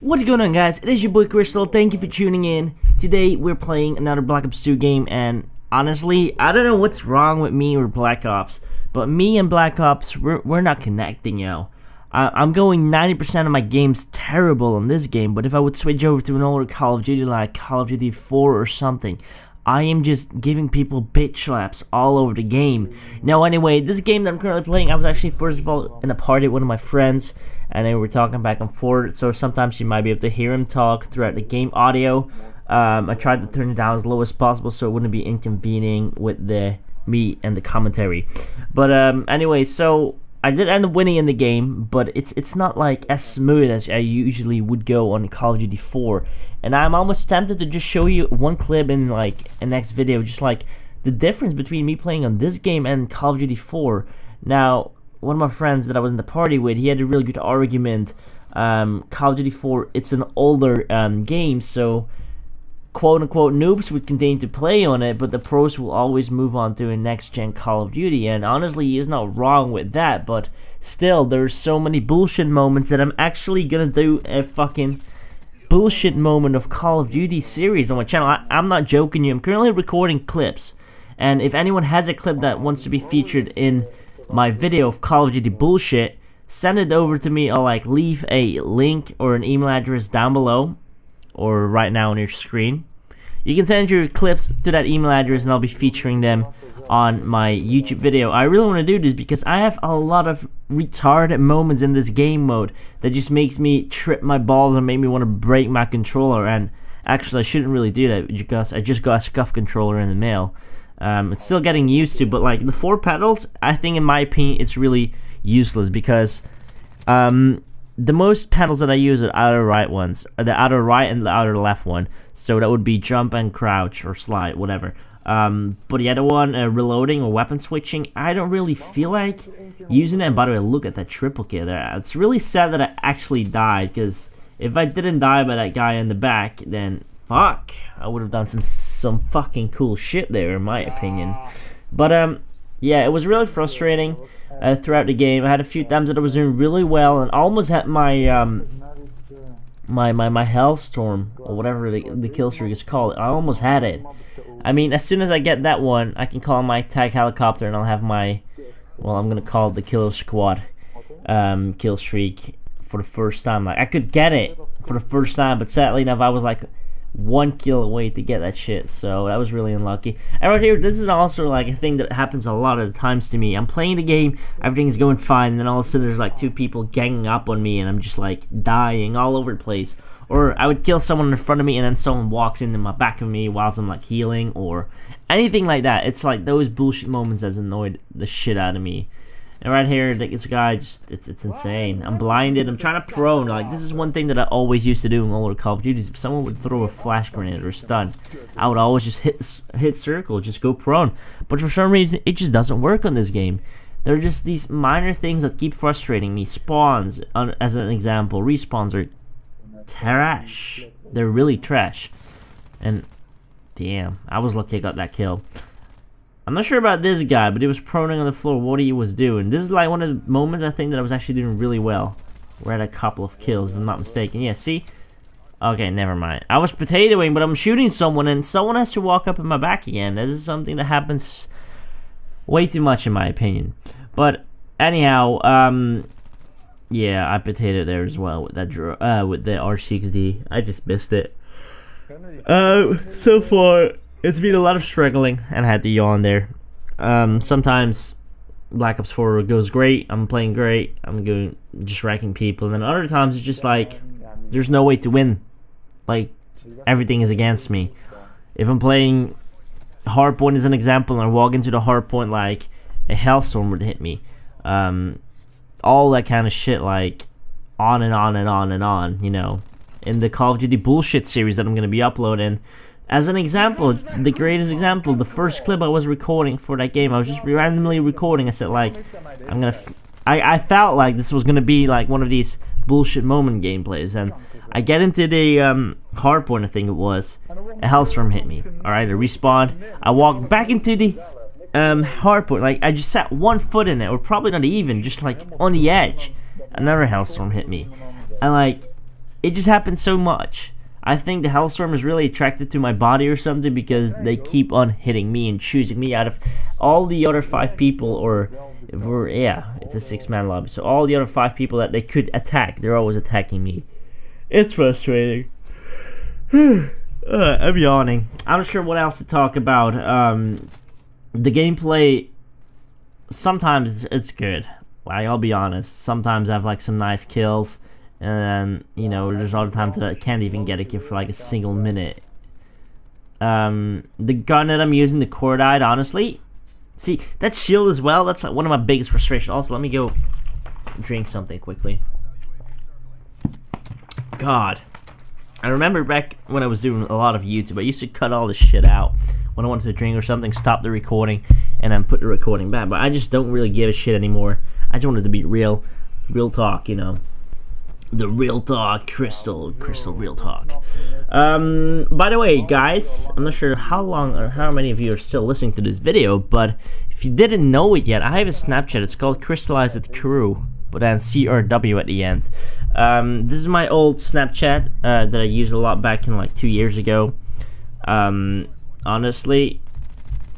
What's going on, guys? It is your boy Crystal. Thank you for tuning in. Today we're playing another Black Ops 2 game, and honestly, I don't know what's wrong with me or Black Ops, but me and Black Ops, we're not connecting, yo. I'm going 90% of my games terrible in this game, but if I would switch over to an older Call of Duty like Call of Duty 4 or something, I am just giving people bitch slaps all over the game. Now, anyway, this game that I'm currently playing, I was actually first of all in a party with one of my friends, and they were talking back and forth, so sometimes you might be able to hear him talk throughout the game audio. I tried to turn it down as low as possible so it wouldn't be inconveniencing with the me and the commentary. But anyway, so I did end up winning in the game, but it's not like as smooth as I usually would go on Call of Duty 4. And I'm almost tempted to just show you one clip in like a next video, just like the difference between me playing on this game and Call of Duty 4. Now, one of my friends that I was in the party with, he had a really good argument. Call of Duty 4, it's an older game, so quote-unquote noobs would continue to play on it, but the pros will always move on to a next-gen Call of Duty, and honestly, he is not wrong with that, but still, there's so many bullshit moments that I'm actually gonna do a fucking bullshit moment of Call of Duty series on my channel. I'm not joking you, I'm currently recording clips, and if anyone has a clip that wants to be featured in my video of Call of Duty bullshit, send it over to me. I'll like leave a link or an email address down below, or right now on your screen. You can send your clips to that email address and I'll be featuring them on my YouTube video. I really want to do this because I have a lot of retarded moments in this game mode that just makes me trip my balls and make me want to break my controller. And actually, I shouldn't really do that because I just got a scuff controller in the mail. It's still getting used to, but like the 4 pedals, I think in my opinion it's really useless because the most pedals that I use are the outer right ones, the outer right and the outer left one. So that would be jump and crouch or slide, whatever. But the other one, reloading or weapon switching, I don't really feel like using it. And by the way, look at that triple kill there. It's really sad that I actually died, because if I didn't die by that guy in the back, then fuck, I would have done some fucking cool shit there, in my opinion. But yeah, it was really frustrating throughout the game. I had a few times that I was doing really well and almost had my my Hellstorm or whatever the kill streak is called. I almost had it. I mean, as soon as I get that one, I can call my tag helicopter and I'll have my, well, I'm gonna call it the Killer Squad kill streak for the first time. Like, I could get it for the first time, but sadly enough, I was like 1 kill away to get that shit, so that was really unlucky. And right here, this is also like a thing that happens a lot of the times to me. I'm playing the game, everything is going fine, and then all of a sudden there's like 2 people ganging up on me and I'm just like dying all over the place. Or I would kill someone in front of me and then someone walks into my back of me whilst I'm like healing or anything like that. It's like those bullshit moments that's annoyed the shit out of me. And right here, this guy, just it's insane. I'm blinded. I'm trying to prone. Like, this is one thing that I always used to do in older Call of Duty. If someone would throw a flash grenade or a stun, I would always just hit circle, just go prone. But for some reason, it just doesn't work on this game. There are just these minor things that keep frustrating me. Spawns, as an example, respawns are trash. They're really trash. And damn, I was lucky I got that kill. I'm not sure about this guy, but he was proning on the floor what he was doing. This is like one of the moments I think that I was actually doing really well. We're at a couple of kills, if I'm not mistaken. Yeah, see? Okay, never mind. I was potatoing, but I'm shooting someone, and someone has to walk up in my back again. This is something that happens way too much, in my opinion. But anyhow, yeah, I potatoed there as well with that with the R6D. I just missed it. So far, it's been a lot of struggling, and I had to yawn there. Sometimes Black Ops 4 goes great, I'm playing great, I'm going just wrecking people, and then other times it's just like there's no way to win. Like, everything is against me. If I'm playing hardpoint as an example, and I walk into the hardpoint, like a Hellstorm would hit me. All that kind of shit, like on and on and on and on, you know. In the Call of Duty bullshit series that I'm gonna be uploading, as an example, the greatest example, the first clip I was recording for that game, I was just randomly recording. I said like, I felt like this was gonna be like one of these bullshit moment gameplays, and I get into the hardpoint, I think it was, a Hellstorm hit me. Alright, I respawned, I walked back into the hardpoint, like I just sat 1 foot in it, or probably not even, just like on the edge. Another Hellstorm hit me, and like it just happens so much. I think the Hellstorm is really attracted to my body or something because they keep on hitting me and choosing me out of all the other 5 people, or yeah, it's a 6-man lobby. So all the other 5 people that they could attack, they're always attacking me. It's frustrating. I'm yawning. I'm not sure what else to talk about. The gameplay, sometimes it's good. Like, I'll be honest. Sometimes I have like some nice kills. And then, there's other times that I can't even get a kill for like a single minute. The gun that I'm using, the cordite, honestly. See, that shield as well, that's like one of my biggest frustrations. Also, let me go drink something quickly. God. I remember back when I was doing a lot of YouTube, I used to cut all this shit out. When I wanted to drink or something, stop the recording, and then put the recording back. But I just don't really give a shit anymore. I just want it to be real talk, The real talk, Crystal real talk. By the way, guys, I'm not sure how long or how many of you are still listening to this video, but if you didn't know it yet, I have a Snapchat. It's called Crystallized Crew, but then CRW at the end. This is my old Snapchat that I used a lot back in like 2 years ago. Honestly,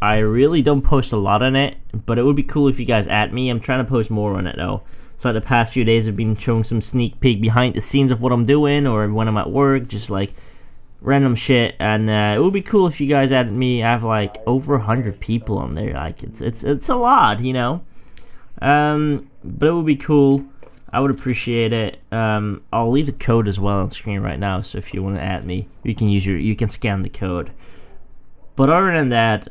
I really don't post a lot on it, but it would be cool if you guys add me. I'm trying to post more on it though. So the past few days I've been showing some sneak peek behind the scenes of what I'm doing, or when I'm at work, just like random shit. And it would be cool if you guys added me. I have like over 100 people on there. Like it's a lot, But it would be cool. I would appreciate it. I'll leave the code as well on screen right now. So if you want to add me, you can scan the code. But other than that,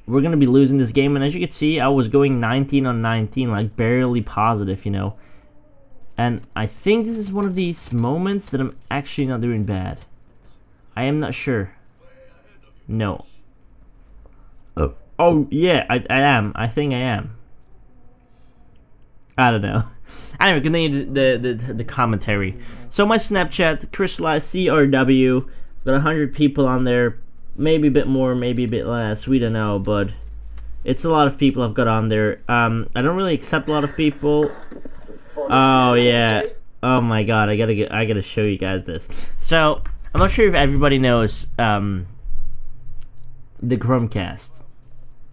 we're going to be losing this game, and as you can see, I was going 19 on 19, like barely positive, And I think this is one of these moments that I'm actually not doing bad. I am not sure. No. Oh yeah, I am. I think I am. I don't know. Anyway, continue the commentary. So my Snapchat, Crystallized CRW, got 100 people on there. Maybe a bit more, maybe a bit less, we don't know, but it's a lot of people I've got on there. I don't really accept a lot of people. Oh yeah. Oh my god, I gotta show you guys this. So, I'm not sure if everybody knows the Chromecast.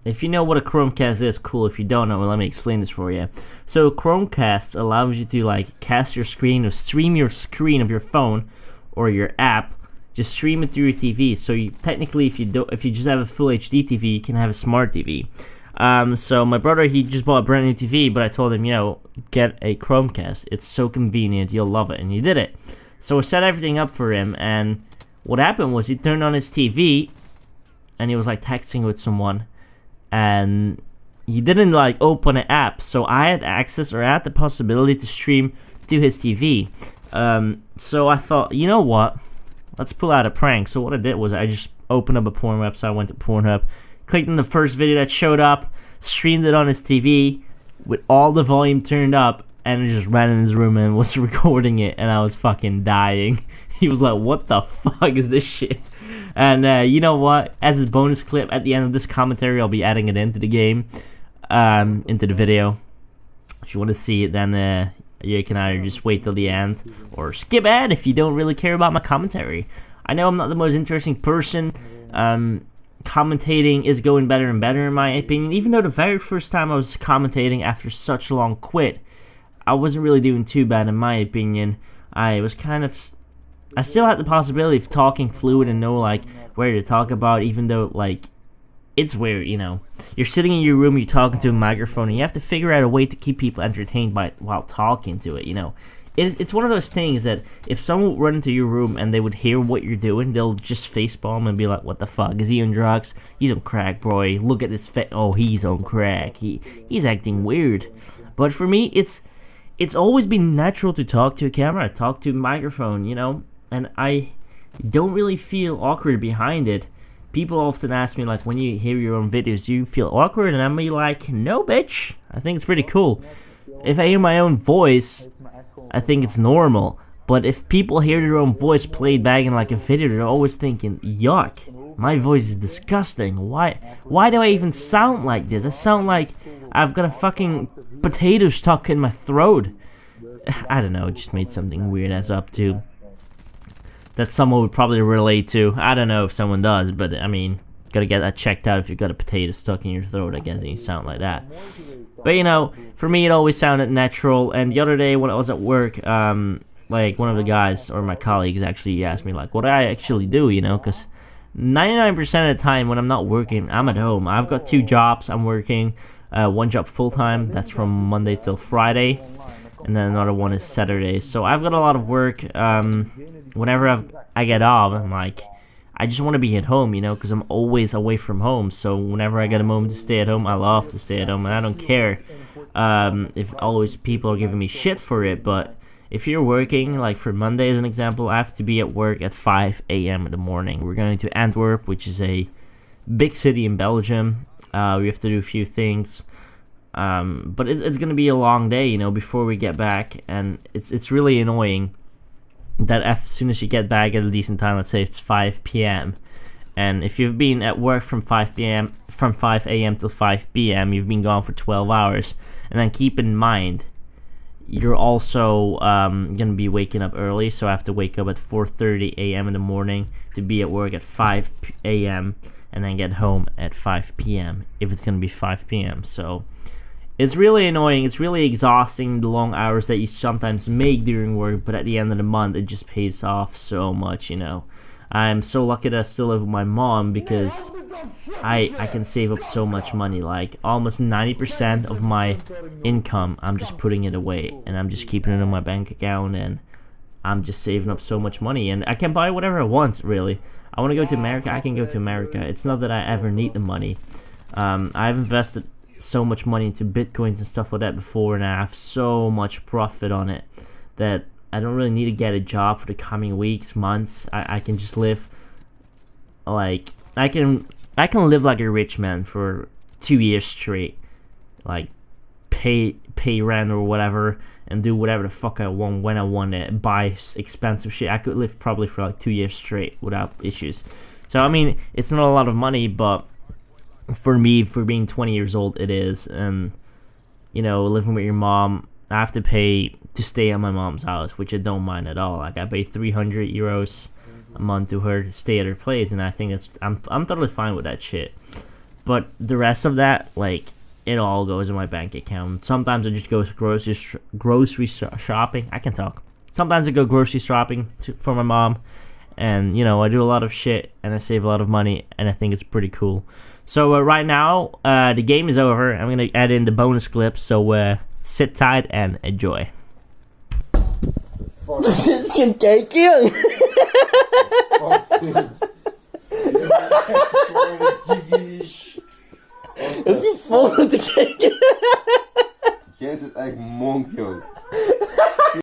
If you know what a Chromecast is, cool. If you don't know, well, let me explain this for you. So, Chromecast allows you to like cast your screen or stream your screen of your phone or your app. Just stream it through your TV. So you technically, if you just have a full HD TV, you can have a smart TV. So my brother, he just bought a brand new TV, but I told him, get a Chromecast. It's so convenient, you'll love it, and he did it. So I set everything up for him, and what happened was he turned on his TV, and he was like texting with someone, and he didn't like open an app. So I had access, or I had the possibility to stream to his TV. So I thought, you know what? Let's pull out a prank. So what I did was I just opened up a porn website, went to Pornhub, clicked on the first video that showed up, streamed it on his TV with all the volume turned up, and just ran in his room and was recording it, and I was fucking dying. He was like, what the fuck is this shit? And you know what? As a bonus clip at the end of this commentary, I'll be adding it into the game, into the video. If you want to see it, then you can either just wait till the end or skip ahead if you don't really care about my commentary. I know I'm not the most interesting person. Commentating is going better and better in my opinion. Even though the very first time I was commentating after such a long quit, I wasn't really doing too bad in my opinion. I still had the possibility of talking fluid and know like where to talk about, even though like it's weird, You're sitting in your room, you're talking to a microphone, and you have to figure out a way to keep people entertained while talking to it, It's one of those things that if someone would run into your room and they would hear what you're doing, they'll just facepalm and be like, what the fuck, is he on drugs? He's on crack, bro. Look at his face. Oh, he's on crack. He's acting weird. But for me, it's always been natural to talk to a camera, talk to a microphone, And I don't really feel awkward behind it. People often ask me, like, when you hear your own videos, do you feel awkward? And I'm like, no, bitch. I think it's pretty cool. If I hear my own voice, I think it's normal. But if people hear their own voice played back in, like, a video, they're always thinking, yuck, my voice is disgusting. Why do I even sound like this? I sound like I've got a fucking potato stuck in my throat. I don't know, just made something weird ass up too. That someone would probably relate to. I don't know if someone does, but I mean, gotta get that checked out if you've got a potato stuck in your throat, I guess, and you sound like that. But you know, for me it always sounded natural, and the other day when I was at work, like one of the guys, or my colleagues actually asked me like what I actually do, you know, because 99% of the time when I'm not working, I'm at home. I've got 2 jobs I'm working, one job full-time, that's from Monday till Friday, and then another one is Saturday. So I've got a lot of work. Whenever I get off, I'm like, I just want to be at home, you know, because I'm always away from home. So whenever I get a moment to stay at home, I love to stay at home, and I don't care if always people are giving me shit for it. But if you're working, like for Monday as an example, I have to be at work at 5 a.m. in the morning. We're going to Antwerp, which is a big city in Belgium. We have to do a few things. But it's going to be a long day, you know, before we get back. And it's really annoying that as soon as you get back at a decent time, let's say it's 5 p.m. and if you've been at work from 5 a.m. till 5 p.m., you've been gone for 12 hours. And then keep in mind, you're also gonna be waking up early, so I have to wake up at 4:30 a.m. in the morning to be at work at 5 a.m. and then get home at 5 p.m. if it's gonna be 5 p.m. So it's really annoying. It's really exhausting, the long hours that you sometimes make during work, but at the end of the month, it just pays off so much, you know. I'm so lucky that I still live with my mom because I can save up so much money. Like, almost 90% of my income, I'm just putting it away, and I'm just keeping it in my bank account, and I'm just saving up so much money, and I can buy whatever I want, really. I want to go to America, I can go to America. It's not that I ever need the money. I've invested so much money into bitcoins and stuff like that before, and I have so much profit on it that I don't really need to get a job for the coming weeks, months. I can just live like I can live like a rich man for 2 years straight, like pay rent or whatever, and do whatever the fuck I want when I want it, buy expensive shit. I could live probably for like 2 years straight without issues. So I mean, it's not a lot of money, but for me, for being 20 years old, it is. And you know, living with your mom, I have to pay to stay at my mom's house, which I don't mind at all. Like, I pay 300 euros a month to her to stay at her place, and I think it's I'm totally fine with that shit. But the rest of that, like, it all goes in my bank account. Sometimes I just go grocery shopping. I can talk. Sometimes I go grocery shopping for my mom, and you know, I do a lot of shit and I save a lot of money, and I think it's pretty cool. So right now, the game is over. I'm gonna add in the bonus clip, so sit tight and enjoy. Xin chạy kia. Het is vol te kijken. Jij zit echt monk, joh.